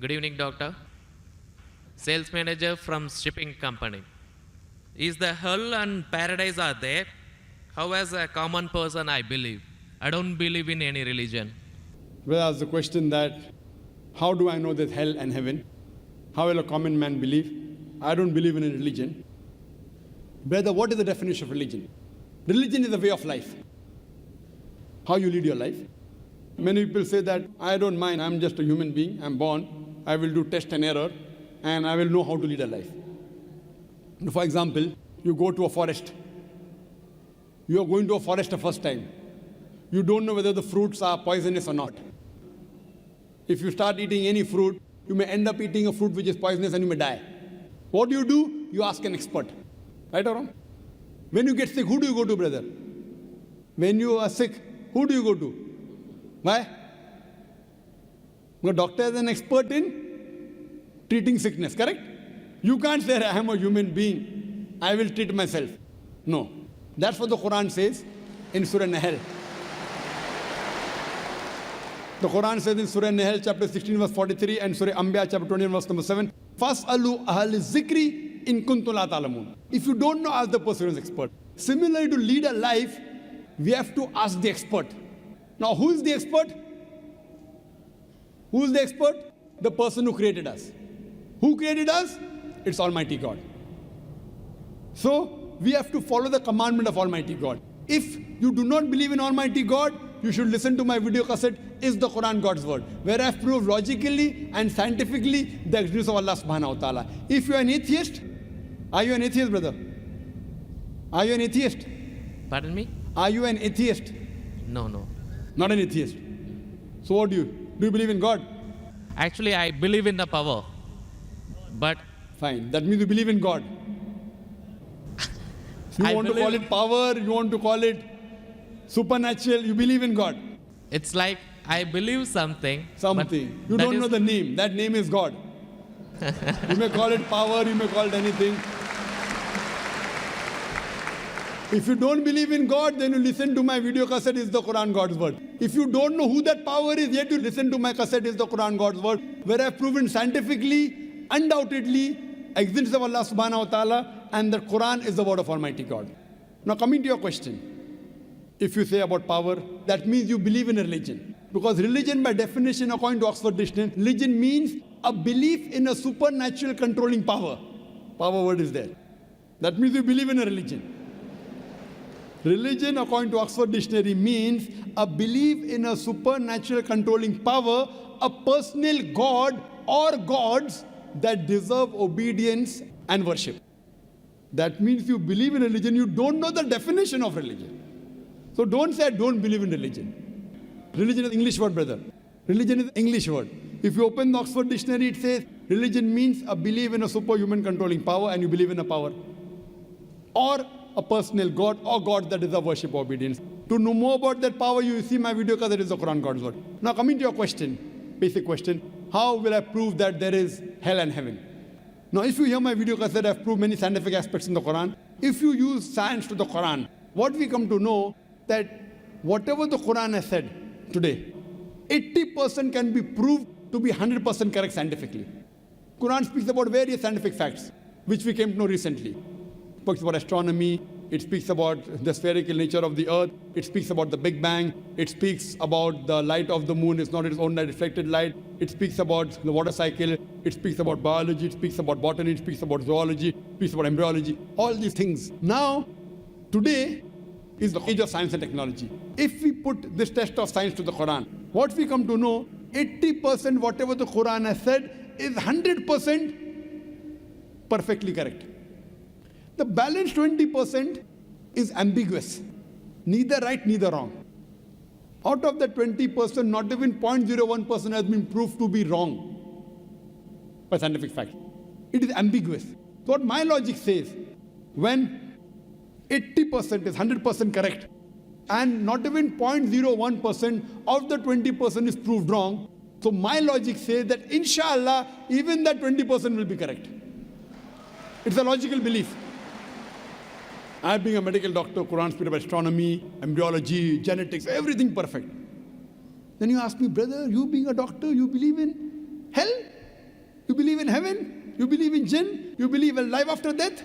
Good evening, doctor. Sales manager from shipping company. Is the hell and paradise are there? How as a common person I believe. I don't believe in any religion. Well, ask the question that, how do I know there's hell and heaven? How will a common man believe? I don't believe in a religion. Brother, what is the definition of religion? Religion is a way of life. How you lead your life. Many people say that, I don't mind, I'm just a human being, I'm born, I will do test and error, and I will know how to lead a life. For example, you go to a forest. You are going to a forest the first time. You don't know whether the fruits are poisonous or not. If you start eating any fruit, you may end up eating a fruit which is poisonous and you may die. What do? You ask an expert. Right or wrong? When you get sick, who do you go to, brother? When you are sick, who do you go to? Why? The doctor is an expert in treating sickness, correct? You can't say, I am a human being, I will treat myself. No. That's what the Quran says in Surah Nahl. The Quran says in Surah Nahl, chapter 16, verse 43, and Surah Anbiya, chapter 20, verse number 7, فَاسْأَلُوا أَهْلِ الذِّكْرِ إِن كُنتُمْ لَا تَعْلَمُونَ. If you don't know, ask the person who is expert. Similarly, to lead a life, we have to ask the expert. Now, who is the expert? Who is the expert? The person who created us. Who created us? It's Almighty God. So, we have to follow the commandment of Almighty God. If you do not believe in Almighty God, you should listen to my video cassette, Is the Quran God's Word? Where I have proved logically and scientifically the existence of Allah subhanahu wa ta'ala. If you are an atheist, are you an atheist, brother? Are you an atheist? Pardon me? Are you an atheist? No. Not an atheist. So what do you? Do you believe in God? Actually, I believe in the power. But Fine. That means you believe in God. You want to call it power, you want to call it supernatural, you believe in God. it's like I believe something. Something. but You that don't is- know the name. That name is God. You may call it power, you may call it anything. If you don't believe in God, then you listen to my video cassette, Is the Quran God's Word? If you don't know who that power is, yet you listen to my cassette, Is the Quran God's Word? Where I have proven scientifically, undoubtedly, existence of Allah subhanahu wa ta'ala, and the Quran is the word of Almighty God. Now coming to your question, if you say about power, that means you believe in a religion. Because religion by definition, according to Oxford Dictionary, religion means a belief in a supernatural controlling power. Power word is there. That means you believe in a religion. Religion, according to Oxford Dictionary, means a belief in a supernatural controlling power, a personal God or gods that deserve obedience and worship. That means you believe in religion, you don't know the definition of religion. So don't say, I don't believe in religion. Religion is English word, brother. Religion is English word. If you open the Oxford Dictionary, it says religion means a belief in a superhuman controlling power, and you believe in a power. Or a personal God or God that deserve worship or obedience. To know more about that power, you see my video because it is the Quran God's Word. Now coming to your question, basic question, how will I prove that there is hell and heaven? Now if you hear my video cassette, I've proved many scientific aspects in the Quran. If you use science to the Quran, what we come to know that whatever the Quran has said today, 80% can be proved to be 100% correct scientifically. Quran speaks about various scientific facts, which we came to know recently. It speaks about astronomy, it speaks about the spherical nature of the earth, it speaks about the Big Bang, it speaks about the light of the moon is not its own reflected light, it speaks about the water cycle, it speaks about biology, it speaks about botany, it speaks about zoology, it speaks about embryology, all these things. Now, today is the age of science and technology. If we put this test of science to the Quran, what we come to know, 80% whatever the Quran has said is 100% perfectly correct. The balance 20% is ambiguous. Neither right, neither wrong. Out of the 20%, not even 0.01% has been proved to be wrong by scientific fact. It is ambiguous. So what my logic says, when 80% is 100% correct, and not even 0.01% of the 20% is proved wrong, so my logic says that inshallah, even that 20% will be correct. It's a logical belief. I being a medical doctor, Quran speaks about astronomy, embryology, genetics, everything perfect. Then you ask me, brother, you being a doctor, you believe in hell? You believe in heaven? You believe in jinn? You believe in life after death?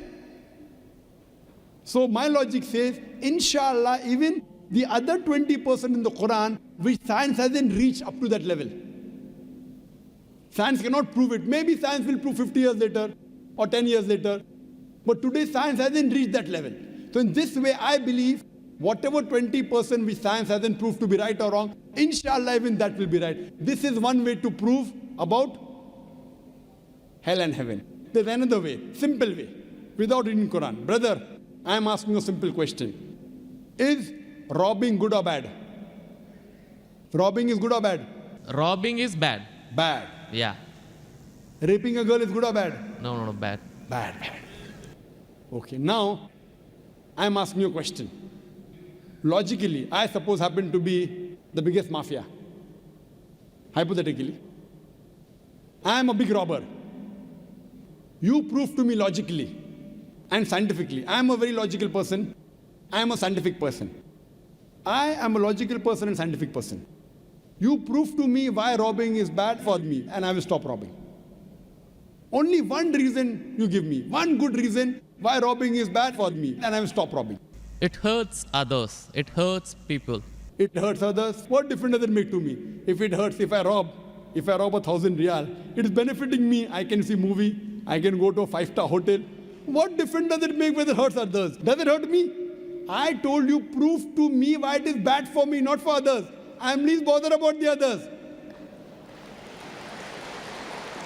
So my logic says, inshallah, even the other 20% in the Quran, which science hasn't reached up to that level. Science cannot prove it. Maybe science will prove 50 years later or 10 years later. But today science hasn't reached that level. So in this way, I believe whatever 20% which science hasn't proved to be right or wrong, inshallah, even that will be right. This is one way to prove about hell and heaven. There's another way, simple way, without reading Quran. Brother, I am asking a simple question. Is robbing good or bad? Robbing is good or bad? Robbing is bad. Bad. Yeah. Raping a girl is good or bad? No, bad. Bad. Okay, now I am asking you a question. Logically, I suppose happen to be the biggest mafia. Hypothetically. I am a big robber. You prove to me logically and scientifically. I am a very logical person. I am a scientific person. I am a logical person and scientific person. You prove to me why robbing is bad for me, and I will stop robbing. Only one reason you give me, one good reason why robbing is bad for me, and I will stop robbing. It hurts others. It hurts people. It hurts others. What difference does it make to me? If it hurts, if I rob 1,000 riyal, it is benefiting me. I can see movie. I can go to a 5-star hotel. What difference does it make whether it hurts others? Does it hurt me? I told you, prove to me why it is bad for me, not for others. I am least bothered about the others.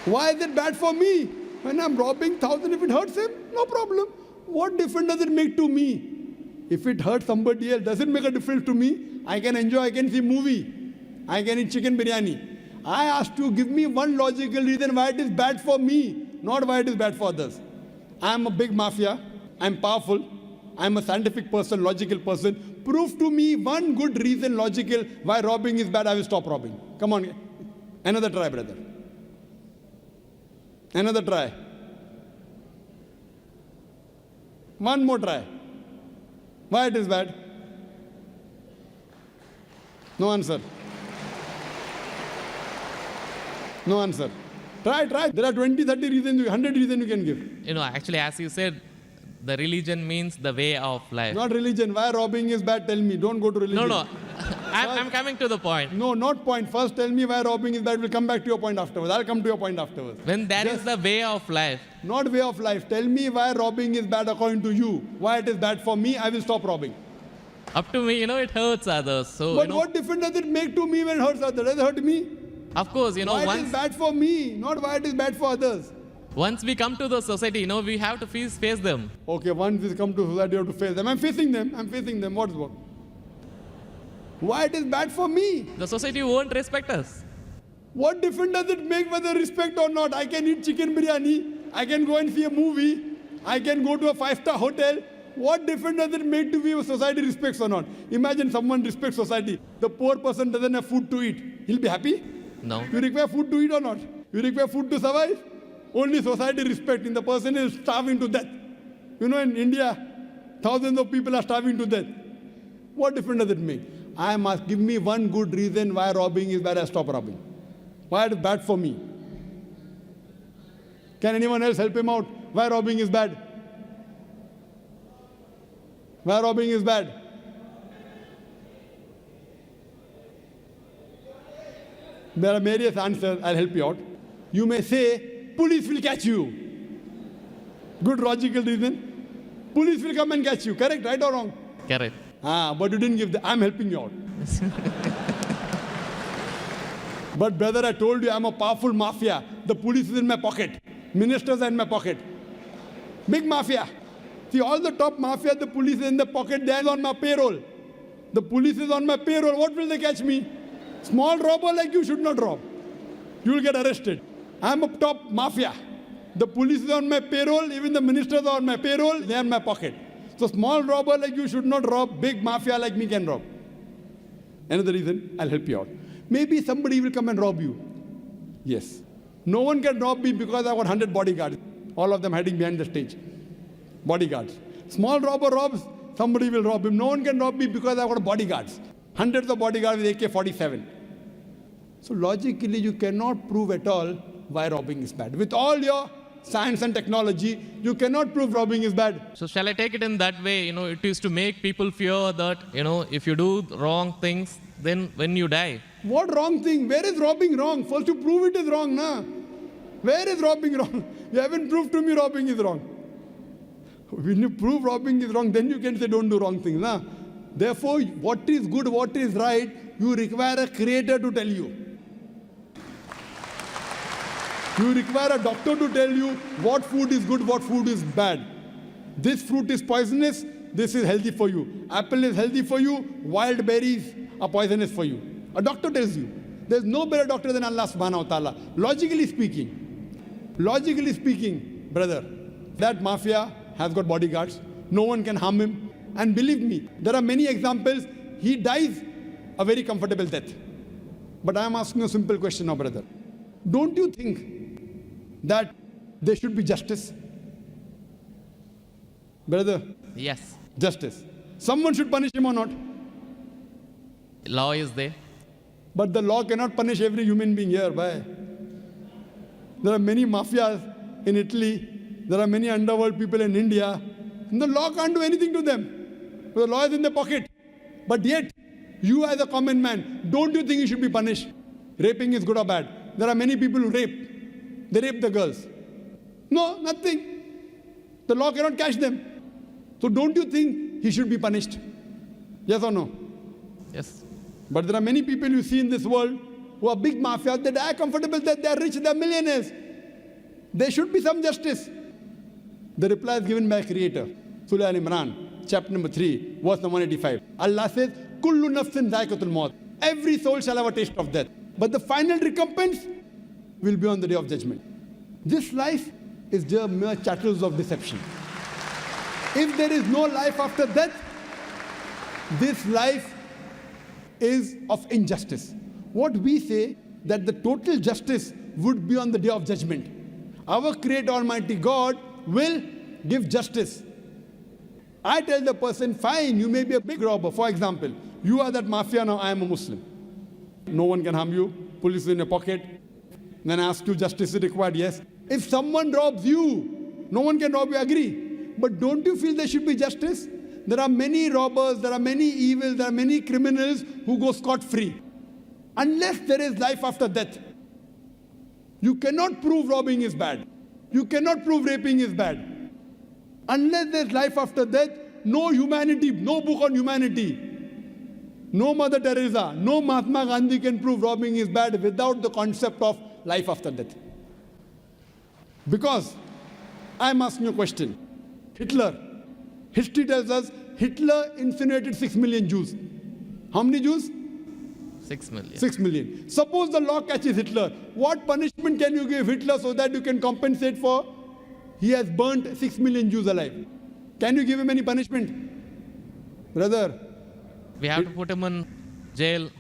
Why is it bad for me? When I'm robbing 1,000, if it hurts him, no problem. What difference does it make to me? If it hurts somebody else, does it make a difference to me? I can enjoy, I can see movie. I can eat chicken biryani. I asked you, give me one logical reason why it is bad for me, not why it is bad for others. I am a big mafia. I am powerful. I am a scientific person, logical person. Prove to me one good reason, logical, why robbing is bad. I will stop robbing. Come on. Another try, brother. Another try. One more try. Why it is bad? No answer. No answer. Try. There are 20, 30 reasons, 100 reasons you can give. Actually, as you said, the religion means the way of life. Not religion. Why robbing is bad? Tell me. Don't go to religion. No. I'm coming to the point. No, not point. First tell me why robbing is bad. We'll come back to your point afterwards. I'll come to your point afterwards. When that is the way of life. Not way of life. Tell me why robbing is bad according to you. Why it is bad for me, I will stop robbing. Up to me, it hurts others. So, but what difference does it make to me when it hurts others? Does it hurt me? Of course, why it is bad for me, not why it is bad for others. Once we come to the society, we have to face them. Okay, once we come to society, you have to face them. I'm facing them. What's what? Why it is bad for me? The society won't respect us. What difference does it make whether respect or not? I can eat chicken biryani. I can go and see a movie. I can go to a 5-star hotel. What difference does it make to me if society respects or not? Imagine someone respects society. The poor person doesn't have food to eat. He'll be happy? No. You require food to eat or not? You require food to survive? Only society respecting. The person is starving to death. In India, thousands of people are starving to death. What difference does it make? I must give me one good reason why robbing is bad. I stop robbing. Why it is bad for me? Can anyone else help him out? Why robbing is bad? Why robbing is bad? There are various answers. I'll help you out. You may say, police will catch you. Good logical reason. Police will come and catch you. Correct, right or wrong? Correct. But you didn't give I'm helping you out. But brother, I told you I'm a powerful mafia. The police is in my pocket. Ministers are in my pocket. Big mafia. See, all the top mafia, the police is in the pocket. They are on my payroll. The police is on my payroll. What will they catch me? Small robber like you should not rob. You will get arrested. I'm a top mafia. The police is on my payroll. Even the ministers are on my payroll. They are in my pocket. So small robber like you should not rob. Big mafia like me can rob. Another reason, I'll help you out. Maybe somebody will come and rob you. Yes. No one can rob me because I've got 100 bodyguards. All of them hiding behind the stage. Bodyguards. Small robber robs, somebody will rob him. No one can rob me because I've got bodyguards. Hundreds of bodyguards with AK-47. So logically, you cannot prove at all why robbing is bad. With all your science and technology, you cannot prove robbing is bad. So shall I take it in that way? It is to make people fear that, if you do wrong things, then when you die. What wrong thing? Where is robbing wrong? First you prove it is wrong, na? Where is robbing wrong? You haven't proved to me robbing is wrong. When you prove robbing is wrong, then you can say don't do wrong things, na? Therefore, what is good, what is right, you require a creator to tell you. You require a doctor to tell you what food is good, what food is bad. This fruit is poisonous, this is healthy for you. Apple is healthy for you, wild berries are poisonous for you. A doctor tells you. There's no better doctor than Allah subhanahu wa ta'ala. Logically speaking, brother, that mafia has got bodyguards. No one can harm him. And believe me, there are many examples. He dies a very comfortable death. But I am asking a simple question now, brother. Don't you think that there should be justice? Brother, Yes. justice. Someone should punish him or not. Law is there. But the law cannot punish every human being here. Why? There are many mafias in Italy. There are many underworld people in India. And the law can't do anything to them. The law is in their pocket. But yet, you as a common man, don't you think you should be punished? Raping is good or bad? There are many people who rape. They rape the girls. No, nothing. The law cannot catch them. So don't you think he should be punished? Yes or no? Yes. But there are many people you see in this world who are big mafias. They die comfortable, that they are rich, they are millionaires. There should be some justice. The reply is given by a creator. Surah Al-Imran, chapter number 3, verse number 185. Allah says, Kullu nafsin dha'iqatul maut. Every soul shall have a taste of death. But the final recompense will be on the day of judgment. This life is just mere chattels of deception. If there is no life after death, this life is of injustice. What we say, that the total justice would be on the day of judgment. Our Creator Almighty God will give justice. I tell the person, fine, you may be a big robber. For example, you are that mafia, now I am a Muslim. No one can harm you. Police is in your pocket. Then I ask you, justice is required? Yes. If someone robs you, no one can rob you, agree. But don't you feel there should be justice? There are many robbers, there are many evils, there are many criminals who go scot-free. Unless there is life after death, you cannot prove robbing is bad. You cannot prove raping is bad. Unless there is life after death, no humanity, no book on humanity, no Mother Teresa, no Mahatma Gandhi can prove robbing is bad without the concept of life after death. Because I am asking you a question. Hitler. History tells us Hitler incinerated 6 million Jews. How many Jews? 6 million. 6 million. Suppose the law catches Hitler. What punishment can you give Hitler so that you can compensate for he has burnt 6 million Jews alive? Can you give him any punishment? Brother. We have to put him in jail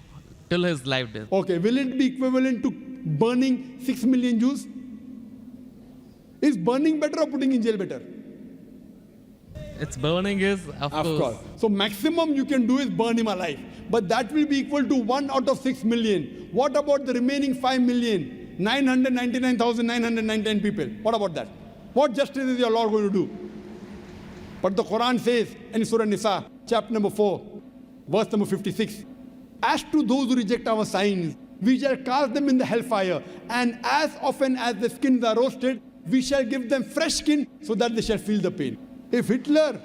till his life death. Okay, will it be equivalent to burning 6 million Jews? Is burning better or putting in jail better? It's burning is, of course. So maximum you can do is burn him alive. But that will be equal to 1 out of 6 million. What about the remaining 5,999,999 people? What about that? What justice is your Lord going to do? But the Quran says in Surah Nisa, chapter number 4, verse number 56, as to those who reject our signs, we shall cast them in the hellfire, and as often as the skins are roasted, we shall give them fresh skin so that they shall feel the pain. If Hitler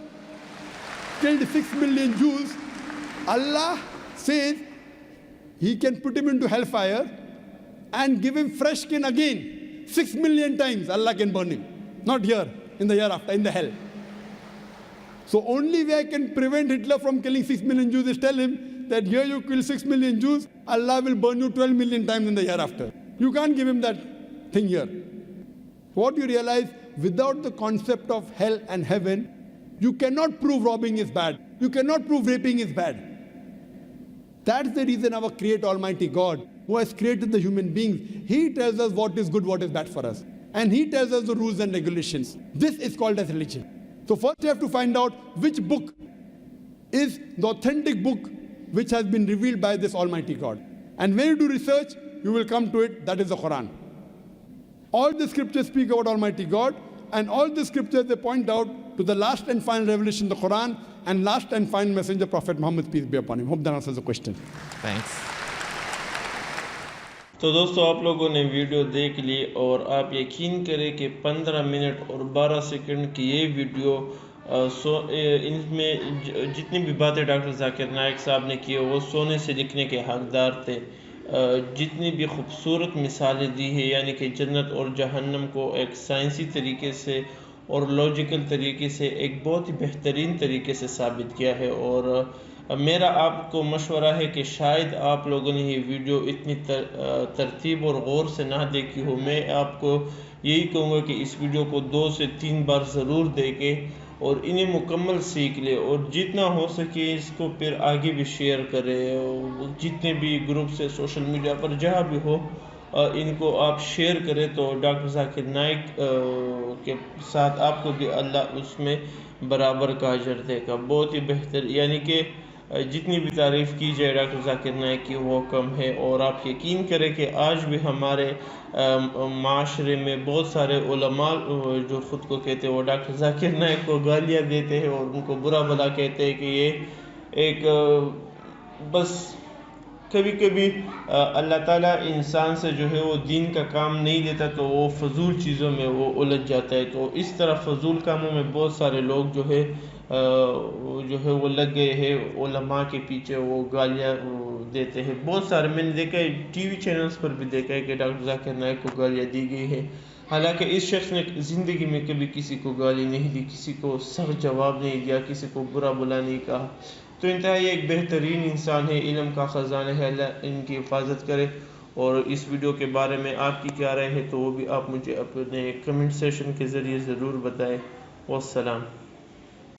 killed 6 million Jews, Allah says he can put him into hellfire and give him fresh skin again. 6 million times Allah can burn him. Not here, in the hereafter, in the hell. So only way I can prevent Hitler from killing 6 million Jews is tell him that here you kill 6 million Jews, Allah will burn you 12 million times in the hereafter. You can't give him that thing here. What you realize, without the concept of hell and heaven, you cannot prove robbing is bad. You cannot prove raping is bad. That's the reason our Creator Almighty God, who has created the human beings, He tells us what is good, what is bad for us. And He tells us the rules and regulations. This is called as religion. So first you have to find out which book is the authentic book which has been revealed by this Almighty God. And when you do research, you will come to it, that is the Quran. All the scriptures speak about Almighty God, and all the scriptures they point out to the last and final revelation, the Quran, and last and final messenger, Prophet Muhammad, peace be upon him. Hope that answers the question. Thanks. تو دوستو آپ لوگوں نے video دیکھ لی اور آپ یقین کریں کہ 15 منٹ اور 12 سیکنڈ کی یہ ویڈیو ان میں جتنی بھی باتیں ڈاکٹر ذاکر نائک صاحب نے کی وہ سونے سے لکھنے کے حقدار تھے. جتنی بھی خوبصورت مثالیں دی ہیں یعنی کہ جنت اور جہنم کو ایک سائنسی طریقے سے اور لاجیکل طریقے سے ایک بہت ہی بہترین طریقے سے ثابت کیا ہے. اور میرا آپ کو مشورہ ہے کہ شاید آپ لوگوں نے یہ ویڈیو اتنی ترتیب اور غور سے نہ دیکھی ہو. میں آپ کو یہی کہوں گا کہ اس ویڈیو کو 2 سے 3 بار ضرور دیکھیں اور انہیں مکمل سیکھ لے اور جتنا ہو سکے اس کو پھر آگے بھی شیئر کرے. جتنے بھی گروپ سے سوشل میڈیا پر جہاں بھی ہو ان کو آپ شیئر کریں تو ڈاکٹر ذاکر نائک کے ساتھ آپ کو بھی اللہ اس میں برابر کا اجر دے گا. بہت ہی بہتر یعنی کہ جتنی بھی تعریف کی جائے ڈاکٹر ذاکر نائک کی وہ کم ہے. اور آپ یقین کریں کہ آج بھی ہمارے معاشرے میں بہت سارے علماء جو خود کو کہتے ہیں وہ ڈاکٹر ذاکر نائک کو گالیاں دیتے ہیں اور ان کو برا بھلا کہتے ہیں کہ یہ ایک بس کبھی کبھی اللہ تعالیٰ انسان سے جو ہے وہ دین کا کام نہیں لیتا تو وہ فضول چیزوں میں وہ الجھ جاتا ہے. تو اس طرح فضول کاموں میں بہت سارے لوگ جو ہے وہ لگ گئے ہیں علماء کے پیچھے وہ گالیاں دیتے ہیں. بہت سارے میں نے دیکھا ہے ٹی وی چینلز پر بھی دیکھا ہے کہ ڈاکٹر ذاکر نائک کو گالیاں دی گئی ہے حالانکہ اس شخص نے زندگی میں کبھی کسی کو گالی نہیں دی, کسی کو سخت جواب نہیں دیا, کسی کو برا بلا نہیں کہا. تو انتہائی ایک بہترین انسان ہے, علم کا خزانہ ہے, اللہ ان کی حفاظت کرے. اور اس ویڈیو کے بارے میں آپ کی کیا رائے ہے تو وہ بھی آپ مجھے اپنے کمنٹ سیشن کے ذریعے ضرور بتائیں. والسلام.